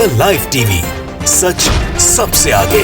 The live TV, सच सबसे आगे।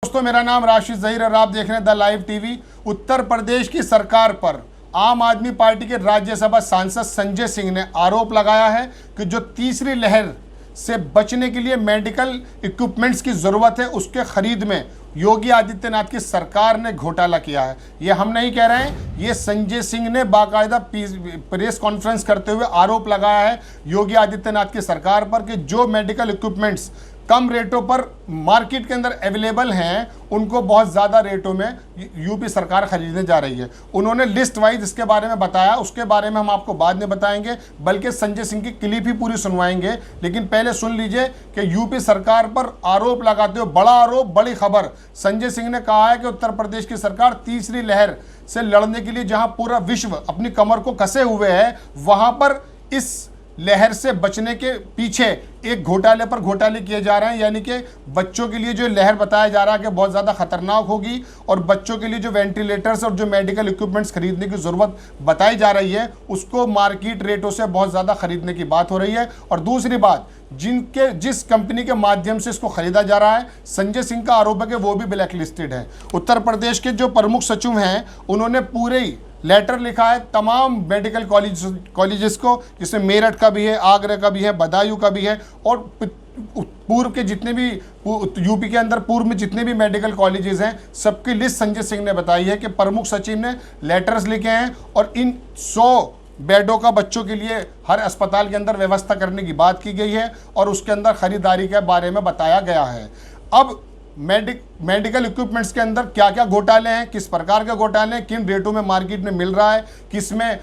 दोस्तों, मेरा नाम राशिद जहीर और आप देख रहे हैं the live TV. Uttar Pradesh की सरकार पर आम आदमी पार्टी के राज्यसभा सांसद संजय सिंह ने आरोप लगाया है कि जो तीसरी लहर से बचने के लिए मेडिकल इक्विपमेंट्स की ज़रूरत है, उसके खरीद में योगी आदित्यनाथ की सरकार ने घोटाला किया है। ये हम नहीं कह रहे हैं, ये संजय सिंह ने बाकायदा प्रेस कॉन्फ्रेंस करते हुए आरोप लगाया है योगी आदित्यनाथ की सरकार पर कि जो मेडिकल इक्विपमेंट्स कम रेटों पर मार्केट के अंदर अवेलेबल हैं, उनको बहुत ज़्यादा रेटों में यूपी सरकार खरीदने जा रही है। उन्होंने लिस्ट वाइज इसके बारे में बताया, उसके बारे में हम आपको बाद में बताएंगे, बल्कि संजय सिंह की क्लिप ही पूरी सुनवाएंगे। लेकिन पहले सुन लीजिए कि यूपी सरकार पर आरोप लगाते हुए बड़ा आरोप, बड़ी खबर। संजय सिंह ने कहा है कि उत्तर प्रदेश की सरकार तीसरी लहर से लड़ने के लिए जहां पूरा विश्व अपनी कमर को कसे हुए है, वहां पर इस लहर से बचने के पीछे एक घोटाले पर घोटाले किए जा रहे हैं। यानी कि बच्चों के लिए जो लहर बताया जा रहा है कि बहुत ज़्यादा खतरनाक होगी, और बच्चों के लिए जो वेंटिलेटर्स और जो मेडिकल इक्विपमेंट्स खरीदने की ज़रूरत बताई जा रही है, उसको मार्केट रेटों से बहुत ज़्यादा खरीदने की बात हो रही है। और दूसरी बात, जिस कंपनी के माध्यम से इसको खरीदा जा रहा है, संजय सिंह का आरोप है कि वो भी ब्लैक लिस्टेड है। उत्तर प्रदेश के जो प्रमुख सचिव हैं, उन्होंने पूरे लेटर लिखा है तमाम मेडिकल कॉलेजेस को, जिसमें मेरठ का भी है, आगरा का भी है, बदायूं का भी है, और पूर्व के जितने भी यूपी के अंदर पूर्व में जितने भी मेडिकल कॉलेजेस हैं, सबकी लिस्ट संजय सिंह ने बताई है कि प्रमुख सचिव ने लेटर्स लिखे हैं और इन 100 बेडों का बच्चों के लिए हर अस्पताल के अंदर व्यवस्था करने की बात की गई है और उसके अंदर खरीदारी के बारे में बताया गया है। अब मेडिकल इक्विपमेंट्स के अंदर क्या क्या घोटाले हैं, किस प्रकार के घोटाले हैं, किन रेटों में मार्केट में मिल रहा है, किस में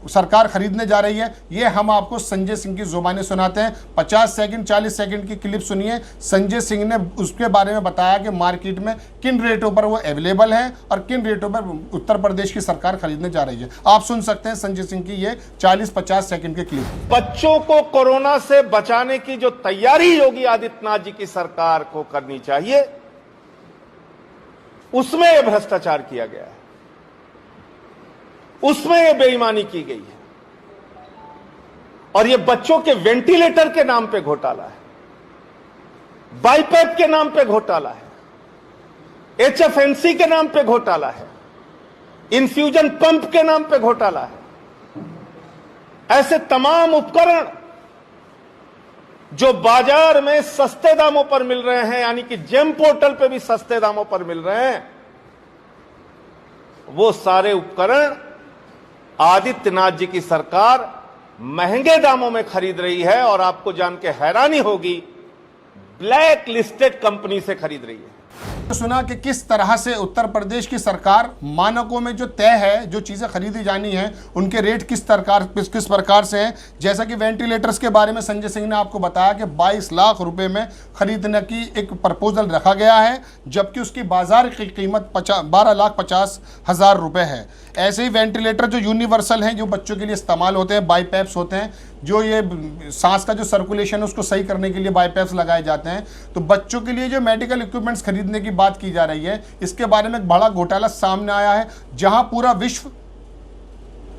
सरकार खरीदने जा रही है, ये हम आपको संजय सिंह की जुबानी सुनाते हैं। 50 सेकंड 40 सेकंड की क्लिप सुनिए। संजय सिंह ने उसके बारे में बताया कि मार्केट में किन रेटों पर वो अवेलेबल है और किन रेटों पर उत्तर प्रदेश की सरकार खरीदने जा रही है। आप सुन सकते हैं संजय सिंह की ये 40-50 सेकंड की क्लिप। बच्चों को कोरोना से बचाने की जो तैयारी योगी आदित्यनाथ जी की सरकार को करनी चाहिए, उसमें यह भ्रष्टाचार किया गया है, उसमें यह बेईमानी की गई है, और यह बच्चों के वेंटिलेटर के नाम पे घोटाला है, बाईपैप के नाम पे घोटाला है, HFNC के नाम पे घोटाला है, इन्फ्यूजन पंप के नाम पे घोटाला है। ऐसे तमाम उपकरण जो बाजार में सस्ते दामों पर मिल रहे हैं, यानी कि जेम पोर्टल पे भी सस्ते दामों पर मिल रहे हैं, वो सारे उपकरण आदित्यनाथ जी की सरकार महंगे दामों में खरीद रही है, और आपको जान के हैरानी होगी, ब्लैक लिस्टेड कंपनी से खरीद रही है। सुना कि किस तरह से उत्तर प्रदेश की सरकार मानकों में जो तय है, जो चीज़ें खरीदी जानी है, उनके रेट किस प्रकार से हैं। जैसा कि वेंटिलेटर्स के बारे में संजय सिंह ने आपको बताया कि 22 लाख रुपए में खरीदने की एक प्रपोजल रखा गया है, जबकि उसकी बाजार की कीमत 12,50,000 रुपये है। ऐसे ही वेंटिलेटर जो यूनिवर्सल हैं, जो बच्चों के लिए इस्तेमाल होते हैं, बाईपैप्स होते हैं, जो ये सांस का जो सर्कुलेशन है उसको सही करने के लिए बाईपैप्स लगाए जाते हैं। तो बच्चों के लिए जो मेडिकल इक्विपमेंट्स खरीदने की बात की जा रही है, इसके बारे में एक बड़ा घोटाला सामने आया है, जहां पूरा विश्व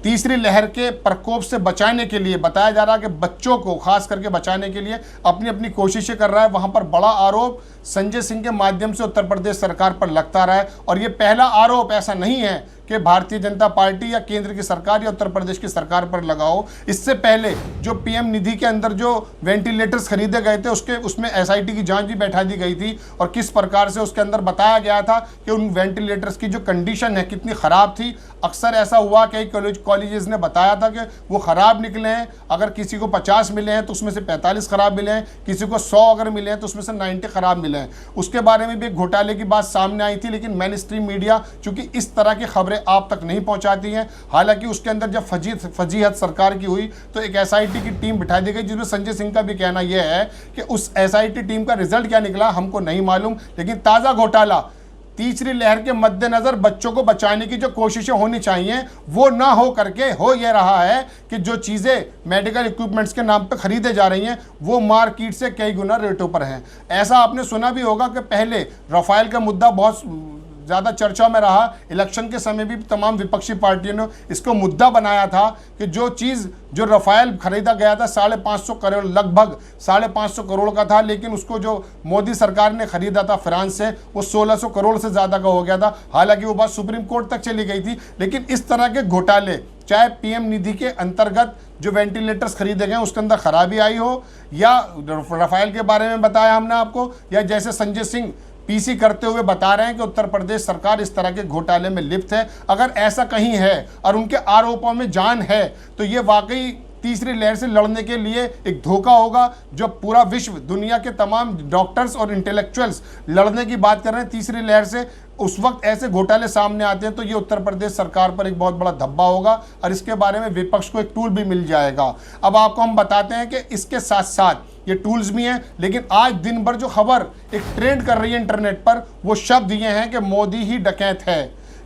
तीसरी लहर के प्रकोप से बचाने के लिए, बताया जा रहा है कि बच्चों को खास करके बचाने के लिए अपनी अपनी कोशिशें कर रहा है। वहां पर बड़ा आरोप संजय सिंह के माध्यम से उत्तर प्रदेश सरकार पर लगता रहा है, और ये पहला आरोप ऐसा नहीं है कि भारतीय जनता पार्टी या केंद्र की सरकार या उत्तर प्रदेश की सरकार पर लगाओ। इससे पहले जो पीएम निधि के अंदर जो वेंटिलेटर्स खरीदे गए थे, उसमें SIT की जांच भी बैठा दी गई थी, और किस प्रकार से उसके अंदर बताया गया था कि उन वेंटिलेटर्स की जो कंडीशन है कितनी ख़राब थी। अक्सर ऐसा हुआ, कई कॉलेजेस ने बताया था कि वो ख़राब निकले हैं। अगर किसी को 50 मिले हैं तो उसमें से 45 ख़राब मिले हैं, किसी को 100 अगर मिले हैं तो उसमें से 90 ख़राब मिले हैं। उसके बारे में भी एक घोटाले की बात सामने आई थी, लेकिन मेन स्ट्रीम मीडिया चूंकि इस तरह की खबरें आप तक नहीं पहुंचाती हैं। हालांकि उसके अंदर जब फजीहत सरकार की हुई तो एक SIT की टीम बिठा दी गई, जिसमें संजय सिंह का भी कहना यह है कि उस SIT टीम का रिजल्ट क्या निकला हमको नहीं मालूम। लेकिन ताज़ा घोटाला, तीसरी लहर के मद्देनजर बच्चों को बचाने की जो कोशिशें होनी चाहिए, वो ना हो करके हो ये रहा है कि जो चीज़ें मेडिकल इक्विपमेंट्स के नाम पर खरीदे जा रही हैं, वो मार्केट से कई गुना रेटों पर हैं। ऐसा आपने सुना भी होगा कि पहले राफेल का मुद्दा बहुत ज़्यादा चर्चा में रहा। इलेक्शन के समय भी तमाम विपक्षी पार्टियों ने इसको मुद्दा बनाया था कि जो चीज़ जो रफाल खरीदा गया था 550 करोड़, लगभग 550 करोड़ का था, लेकिन उसको जो मोदी सरकार ने खरीदा था फ्रांस से वो 1600 करोड़ से ज़्यादा का हो गया था। हालांकि वो बात सुप्रीम कोर्ट तक चली गई थी। लेकिन इस तरह के घोटाले, चाहे पीएम निधि के अंतर्गत जो वेंटिलेटर्स खरीदे गए उसके अंदर खराबी आई हो, या रफाल के बारे में बताया हमने आपको, या जैसे संजय सिंह पीसी करते हुए बता रहे हैं कि उत्तर प्रदेश सरकार इस तरह के घोटाले में लिप्त है। अगर ऐसा कहीं है और उनके आरोपों में जान है तो ये वाकई तीसरी लहर से लड़ने के लिए एक धोखा होगा। जो पूरा विश्व, दुनिया के तमाम डॉक्टर्स और इंटेलेक्चुअल्स लड़ने की बात कर रहे हैं तीसरी लहर से, उस वक्त ऐसे घोटाले सामने आते हैं तो ये उत्तर प्रदेश सरकार पर एक बहुत बड़ा धब्बा होगा और इसके बारे में विपक्ष को एक टूल भी मिल जाएगा। अब आपको हम बताते हैं कि इसके साथ साथ ये टूल्स भी हैं, लेकिन आज दिन भर जो खबर एक ट्रेंड कर रही है इंटरनेट पर, वो शब्द ये हैं कि मोदी ही डकैत है।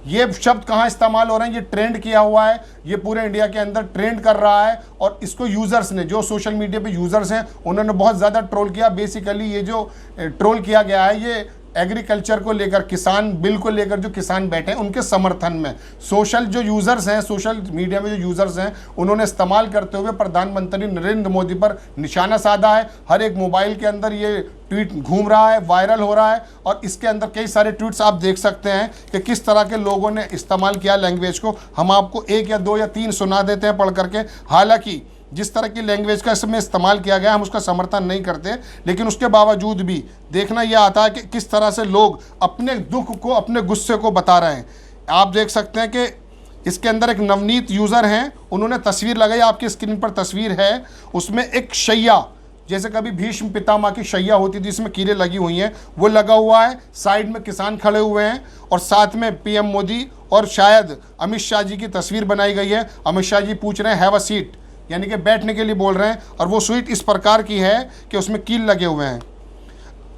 ये शब्द कहाँ इस्तेमाल हो रहे हैं, ये ट्रेंड किया हुआ है, ये पूरे इंडिया के अंदर ट्रेंड कर रहा है और इसको यूज़र्स ने, जो सोशल मीडिया पे यूज़र्स हैं, उन्होंने बहुत ज़्यादा ट्रोल किया। बेसिकली ये जो ट्रोल किया गया है ये एग्रीकल्चर को लेकर, किसान बिल को लेकर जो किसान बैठे हैं उनके समर्थन में सोशल जो यूज़र्स हैं, सोशल मीडिया में जो यूज़र्स हैं, उन्होंने इस्तेमाल करते हुए प्रधानमंत्री नरेंद्र मोदी पर निशाना साधा है। हर एक मोबाइल के अंदर ये ट्वीट घूम रहा है, वायरल हो रहा है और इसके अंदर कई सारे ट्वीट्स आप देख सकते हैं कि किस तरह के लोगों ने इस्तेमाल किया लैंग्वेज को। हम आपको 1 या 2 या 3 सुना देते हैं पढ़ करके। हालांकि जिस तरह की लैंग्वेज का इसमें इस्तेमाल किया गया हम उसका समर्थन नहीं करते, लेकिन उसके बावजूद भी देखना यह आता है कि किस तरह से लोग अपने दुख को, अपने गुस्से को बता रहे हैं। आप देख सकते हैं कि इसके अंदर एक नवनीत यूज़र हैं, उन्होंने तस्वीर लगाई, आपकी स्क्रीन पर तस्वीर है, उसमें एक शैया, जैसे कभी भीष्म पितामह की शैया होती थी इसमें कीड़े लगी हुई हैं, वो लगा हुआ है। साइड में किसान खड़े हुए हैं और साथ में पीएम मोदी और शायद अमित शाह जी की तस्वीर बनाई गई है। अमित शाह जी पूछ रहे हैं हैव अ सीट, यानी कि बैठने के लिए बोल रहे हैं, और वो सीट इस प्रकार की है कि उसमें कील लगे हुए हैं।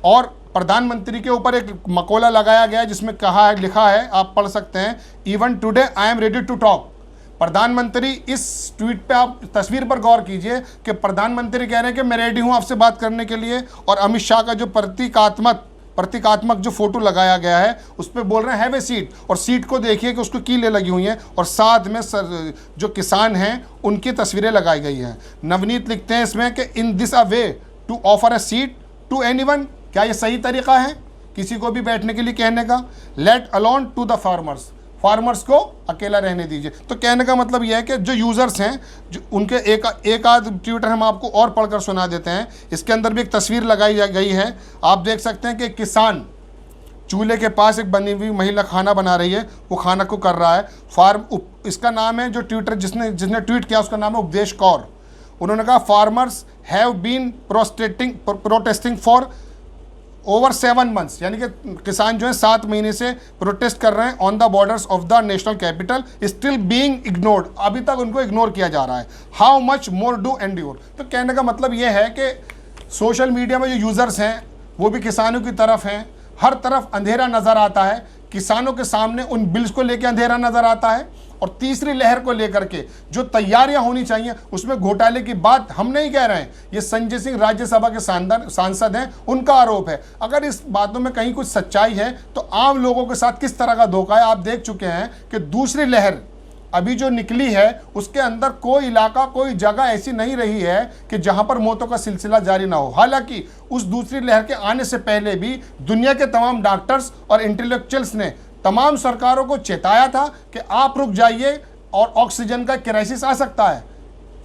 और प्रधानमंत्री के ऊपर एक मकोला लगाया गया है जिसमें कहा है, लिखा है, आप पढ़ सकते हैं, even today I am ready to talk. प्रधानमंत्री, इस ट्वीट पे आप तस्वीर पर गौर कीजिए कि प्रधानमंत्री कह रहे हैं कि मैं रेडी हूं आपसे बात करने के लिए, और अमित शाह का जो प्रतीकात्मक जो फोटो लगाया गया है उस पर बोल रहे हैं हैव ए सीट, और सीट को देखिए कि उसको कीलें लगी हुई हैं और साथ में जो किसान हैं उनकी तस्वीरें लगाई गई हैं। नवनीत लिखते हैं इसमें कि in this a way to offer a seat to anyone, क्या ये सही तरीका है किसी को भी बैठने के लिए कहने का? Let alone to the farmers को अकेला रहने दीजिए। तो कहने का मतलब यह है कि जो यूज़र्स हैं, जो उनके एक आध ट्विटर हम आपको और पढ़कर सुना देते हैं। इसके अंदर भी एक तस्वीर लगाई गई है, आप देख सकते हैं कि किसान चूल्हे के पास एक बनी हुई महिला खाना बना रही है, वो खाना को कर रहा है। इसका नाम है, जो ट्विटर जिसने ट्वीट किया उसका नाम है उपदेश कौर। उन्होंने कहा farmers have been protesting for over 7 months, यानी कि किसान जो है 7 महीने से प्रोटेस्ट कर रहे हैं on the borders of the national capital, still being ignored, अभी तक उनको इग्नोर किया जा रहा है। How much more do endure. तो कहने का मतलब यह है कि सोशल मीडिया में जो यूज़र्स हैं वो भी किसानों की तरफ हैं, हर तरफ अंधेरा नज़र आता है, किसानों के सामने उन बिल्स को लेकर अंधेरा नज़र आता है, और तीसरी लहर को लेकर के जो तैयारियां होनी चाहिए उसमें घोटाले की बात हम नहीं कह रहे हैं, ये संजय सिंह राज्यसभा के सांसद हैं, उनका आरोप है। अगर इस बातों में कहीं कुछ सच्चाई है तो आम लोगों के साथ किस तरह का धोखा है आप देख चुके हैं कि दूसरी लहर अभी जो निकली है उसके अंदर कोई इलाका, कोई जगह ऐसी नहीं रही है कि जहां पर मौतों का सिलसिला जारी ना हो। हालांकि उस दूसरी लहर के आने से पहले भी दुनिया के तमाम डॉक्टर्स और इंटेलेक्चुअल्स ने तमाम सरकारों को चेताया था कि आप रुक जाइए और ऑक्सीजन का क्राइसिस आ सकता है।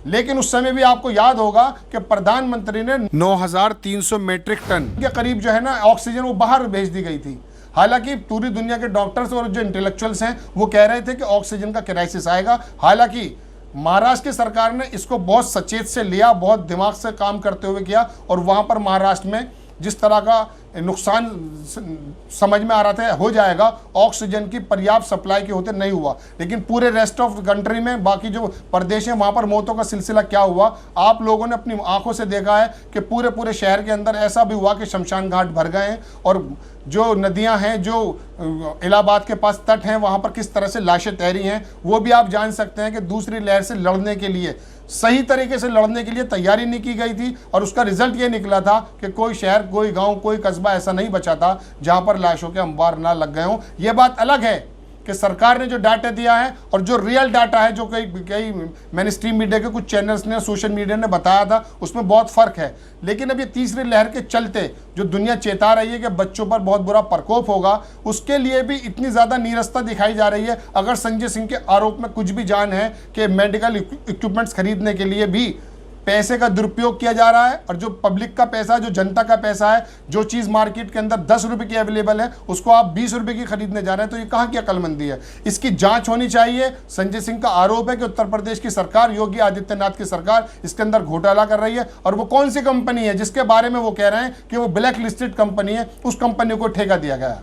लेकिन उस समय भी आपको याद होगा कि प्रधानमंत्री ने 9,300 मीट्रिक टन के करीब जो है ना ऑक्सीजन वो बाहर भेज दी गई थी। हालांकि पूरी दुनिया के डॉक्टर्स और जो इंटेलेक्चुअल्स हैं वो कह रहे थे कि ऑक्सीजन का क्राइसिस आएगा। हालांकि महाराष्ट्र की सरकार ने इसको बहुत सचेत से लिया, बहुत दिमाग से काम करते हुए किया, और वहाँ पर महाराष्ट्र में जिस तरह का नुकसान समझ में आ रहा था हो जाएगा, ऑक्सीजन की पर्याप्त सप्लाई के होते नहीं हुआ। लेकिन पूरे रेस्ट ऑफ कंट्री में, बाकी जो प्रदेश हैं वहाँ पर मौतों का सिलसिला क्या हुआ आप लोगों ने अपनी आंखों से देखा है कि पूरे शहर के अंदर ऐसा भी हुआ कि शमशान घाट भर गए हैं और जो नदियां हैं, जो इलाहाबाद के पास तट हैं, वहां पर किस तरह से लाशें तैरी हैं, वो भी आप जान सकते हैं कि दूसरी लहर से लड़ने के लिए, सही तरीके से लड़ने के लिए तैयारी नहीं की गई थी। और उसका रिजल्ट ये निकला था कि कोई शहर, कोई गांव, कोई कस्बा ऐसा नहीं बचा था जहां पर लाशों के अंबार ना लग गए हों। ये बात अलग है कि सरकार ने जो डाटा दिया है और जो रियल डाटा है, जो कई मेन स्ट्रीम मीडिया के कुछ चैनल्स ने, सोशल मीडिया ने बताया था, उसमें बहुत फ़र्क है। लेकिन अब ये तीसरी लहर के चलते जो दुनिया चेता रही है कि बच्चों पर बहुत बुरा प्रकोप होगा, उसके लिए भी इतनी ज़्यादा नीरसता दिखाई जा रही है। अगर संजय सिंह के आरोप में कुछ भी जान है कि मेडिकल इक्विपमेंट्स खरीदने के लिए भी पैसे का दुरुपयोग किया जा रहा है, और जो पब्लिक का पैसा, जो जनता का पैसा है, जो चीज़ मार्केट के अंदर 10 रुपये की अवेलेबल है, उसको आप 20 रुपये की खरीदने जा रहे हैं, तो ये कहाँ की अक्लमंदी है? इसकी जांच होनी चाहिए। संजय सिंह का आरोप है कि उत्तर प्रदेश की सरकार, योगी आदित्यनाथ की सरकार, इसके अंदर घोटाला कर रही है। और वो कौन सी कंपनी है जिसके बारे में वो कह रहे हैं कि वो ब्लैक लिस्टेड कंपनी है, उस कंपनी को ठेका दिया गया।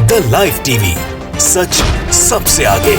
द लाइव टीवी, सच सबसे आगे।